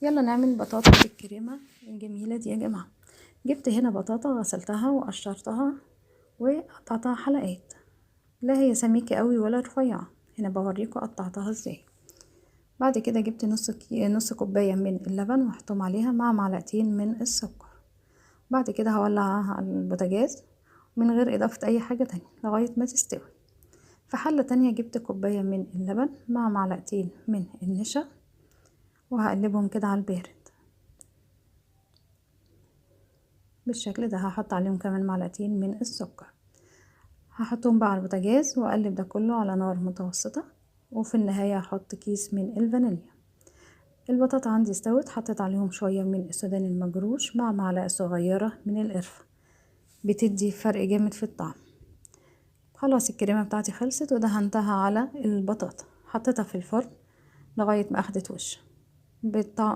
يلا نعمل بطاطا بالكريمة الجميلة دي يا جماعة. جبت هنا بطاطا غسلتها وقشرتها وقطعتها حلقات، لا هي سميكة قوي ولا رفيعة. هنا بوريكم قطعتها ازاي. بعد كده جبت نص كوباية من اللبن وحطهم عليها مع معلقتين من السكر. بعد كده هولعها على البوتاجاز من غير اضافة اي حاجة تانية لغاية ما تستوي. في حلة تانية جبت كوباية من اللبن مع معلقتين من النشا وهقلبهم كده على البارد بالشكل ده. هحط عليهم كمان معلقتين من السكر، هحطهم بقى على البوتاجاز واقلب ده كله على نار متوسطة. وفي النهاية هحط كيس من الفانيليا. البطاطا عندي استوت، حطيت عليهم شوية من السوداني المجروش مع معلقة صغيرة من القرفة، بتدي فرق جامد في الطعم. خلاص الكريمة بتاعتي خلصت ودهنتها على البطاطا، حطيتها في الفرن لغاية ما اخدت وش بالطعم